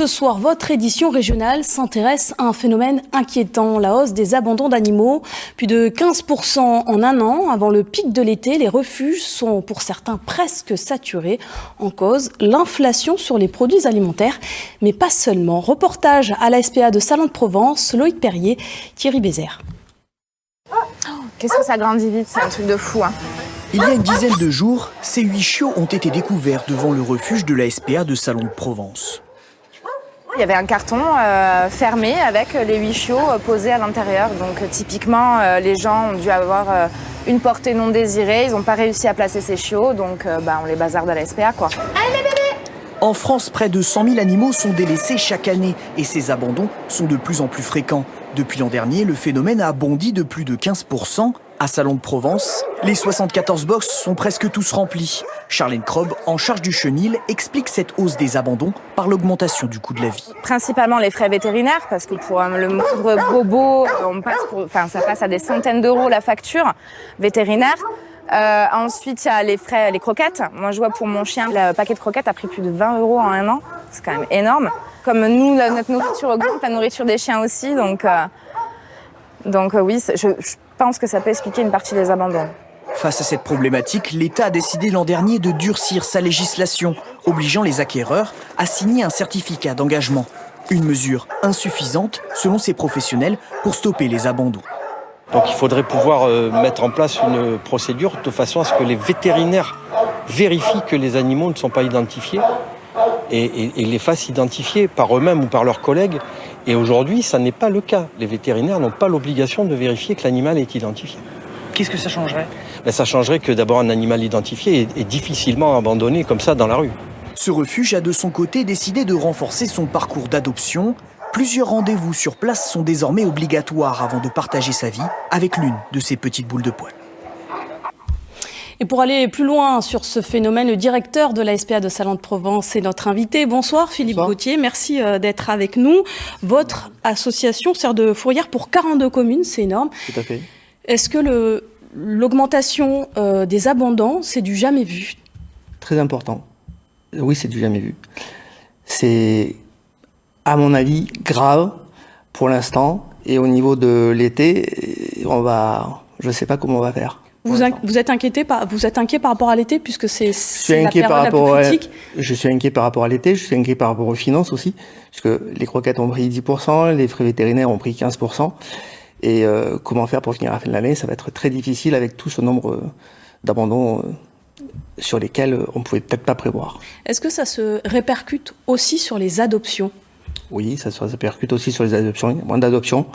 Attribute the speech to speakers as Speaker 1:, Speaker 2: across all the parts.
Speaker 1: Ce soir, votre édition régionale s'intéresse à un phénomène inquiétant, la hausse des abandons d'animaux. Plus de 15% en un an. Avant le pic de l'été, les refuges sont pour certains presque saturés. En cause, l'inflation sur les produits alimentaires, mais pas seulement. Reportage à la SPA de Salon de Provence, Loïc Perrier, Thierry Bézère.
Speaker 2: Qu'est-ce que ça grandit vite, c'est un truc de fou.
Speaker 3: Il y a une dizaine de jours, ces 8 chiots ont été découverts devant le refuge de la SPA de Salon de Provence.
Speaker 2: Il y avait un carton fermé avec les 8 chiots posés à l'intérieur. Donc typiquement, les gens ont dû avoir une portée non désirée. Ils n'ont pas réussi à placer ces chiots, donc on les bazarde à la SPA, quoi.
Speaker 3: Allez, bébé ! En France, près de 100 000 animaux sont délaissés chaque année et ces abandons sont de plus en plus fréquents. Depuis l'an dernier, le phénomène a bondi de plus de 15%. À Salon de Provence, les 74 box sont presque tous remplis. Charlène Krob, en charge du chenil, explique cette hausse des abandons par l'augmentation du coût de la vie.
Speaker 2: Principalement les frais vétérinaires, parce que pour le moindre bobo, ça passe à des centaines d'euros la facture vétérinaire. Ensuite, il y a les croquettes. Moi, je vois pour mon chien, le paquet de croquettes a pris plus de 20 euros en un an. C'est quand même énorme. Comme nous, notre nourriture augmente, la nourriture des chiens aussi. Donc oui, je pense que ça peut expliquer une partie des abandons.
Speaker 3: Face à cette problématique, l'État a décidé l'an dernier de durcir sa législation, obligeant les acquéreurs à signer un certificat d'engagement. Une mesure insuffisante, selon ces professionnels, pour stopper les abandons.
Speaker 4: Donc il faudrait pouvoir mettre en place une procédure de façon à ce que les vétérinaires vérifient que les animaux ne sont pas identifiés et les fassent identifier par eux-mêmes ou par leurs collègues. Et aujourd'hui, ça n'est pas le cas. Les vétérinaires n'ont pas l'obligation de vérifier que l'animal est identifié.
Speaker 3: Qu'est-ce que ça changerait ?
Speaker 4: Ça changerait que d'abord un animal identifié est difficilement abandonné comme ça dans la rue.
Speaker 3: Ce refuge a de son côté décidé de renforcer son parcours d'adoption. Plusieurs rendez-vous sur place sont désormais obligatoires avant de partager sa vie avec l'une de ces petites boules de poil.
Speaker 1: Et pour aller plus loin sur ce phénomène, le directeur de la SPA de Salon de Provence est notre invité. Bonsoir Philippe Gauthier, merci d'être avec nous. Votre association sert de fourrière pour 42 communes, c'est énorme.
Speaker 5: Tout à fait.
Speaker 1: Est-ce que l'augmentation des abandons, c'est du jamais vu ?
Speaker 5: Très important. Oui, c'est du jamais vu. C'est, à mon avis, grave pour l'instant. Et au niveau de l'été, je ne sais pas comment on va faire.
Speaker 1: Vous êtes inquiet par rapport à l'été, puisque c'est la période la plus critique.
Speaker 5: Je suis inquiet par rapport à l'été, je suis inquiet par rapport aux finances aussi, puisque les croquettes ont pris 10%, les frais vétérinaires ont pris 15%. Et comment faire pour finir à la fin de l'année ? Ça va être très difficile avec tout ce nombre d'abandons sur lesquels on ne pouvait peut-être pas prévoir.
Speaker 1: Est-ce que ça se répercute aussi sur les adoptions ?
Speaker 5: Oui, ça se répercute aussi sur les adoptions. Il y a moins d'adoptions.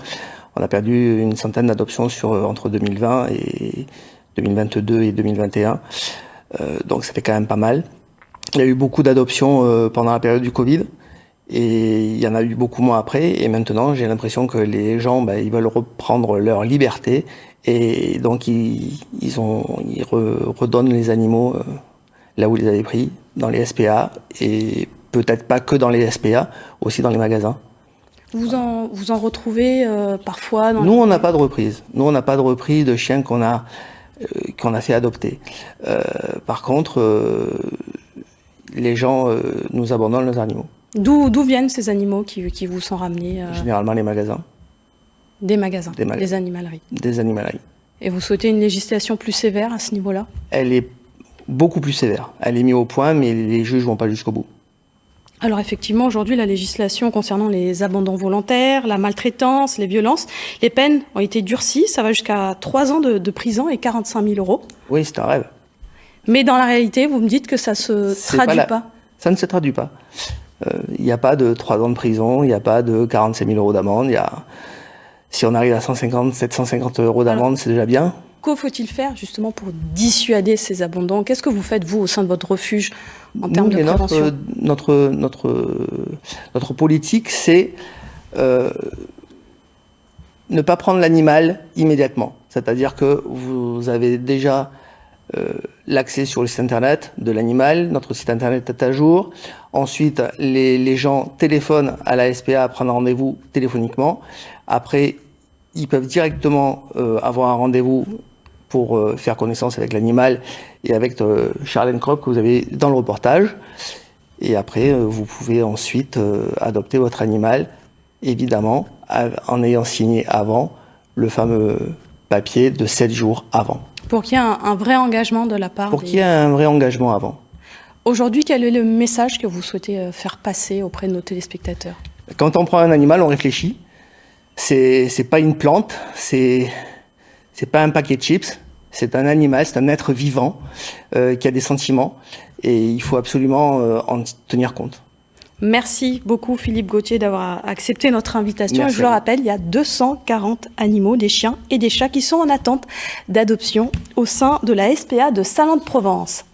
Speaker 5: On a perdu une centaine d'adoptions entre 2020 et 2022 et 2021. Donc ça fait quand même pas mal. Il y a eu beaucoup d'adoptions pendant la période du Covid. Et il y en a eu beaucoup moins après. Et maintenant, j'ai l'impression que les gens, ils veulent reprendre leur liberté. Et donc, ils redonnent les animaux là où ils les avaient pris, dans les SPA. Et peut-être pas que dans les SPA, aussi dans les magasins.
Speaker 1: Vous en retrouvez parfois dans...
Speaker 5: Nous, on n'a pas de reprise. Nous, on n'a pas de reprise de chiens qu'on a fait adopter. Par contre, les gens nous abandonnent leurs animaux.
Speaker 1: D'où viennent ces animaux qui vous sont ramenés
Speaker 5: Généralement, les magasins.
Speaker 1: Des magasins, des animaleries.
Speaker 5: Des animaleries.
Speaker 1: Et vous souhaitez une législation plus sévère à ce niveau-là ?
Speaker 5: Elle est beaucoup plus sévère. Elle est mise au point, mais les juges ne vont pas jusqu'au bout.
Speaker 1: Alors effectivement, aujourd'hui, la législation concernant les abandons volontaires, la maltraitance, les violences, les peines ont été durcies. Ça va jusqu'à 3 ans de prison et 45 000 euros.
Speaker 5: Oui, c'est un rêve.
Speaker 1: Mais dans la réalité, vous me dites que ça ne se traduit pas.
Speaker 5: Ça ne se traduit pas. Il n'y a pas de 3 ans de prison, il n'y a pas de 45 000 euros d'amende. Si on arrive à 150, 750 euros d'amende, c'est déjà bien.
Speaker 1: Que faut-il faire justement pour dissuader ces abandons ? Qu'est-ce que vous faites, vous, au sein de votre refuge, en termes de prévention ?
Speaker 5: Notre politique, c'est ne pas prendre l'animal immédiatement. C'est-à-dire que vous avez déjà l'accès sur le site internet de l'animal, notre site internet est à jour. Ensuite, les gens téléphonent à la SPA à prendre rendez-vous téléphoniquement. Après, ils peuvent directement avoir un rendez-vous pour faire connaissance avec l'animal et avec Charlène Krob que vous avez dans le reportage. Et après, vous pouvez ensuite adopter votre animal, évidemment, en ayant signé avant le fameux papier de 7 jours avant.
Speaker 1: Pour qu'il y ait un vrai engagement de la part
Speaker 5: Pour qu'il y ait un vrai engagement avant.
Speaker 1: Aujourd'hui, quel est le message que vous souhaitez faire passer auprès de nos téléspectateurs?
Speaker 5: Quand on prend un animal, on réfléchit. C'est pas une plante, c'est pas un paquet de chips. C'est un animal, c'est un être vivant qui a des sentiments et il faut absolument en tenir compte.
Speaker 1: Merci beaucoup Philippe Gauthier d'avoir accepté notre invitation.
Speaker 5: Merci
Speaker 1: Je le rappelle, il y a 240 animaux, des chiens et des chats qui sont en attente d'adoption au sein de la SPA de Salins-de-Provence.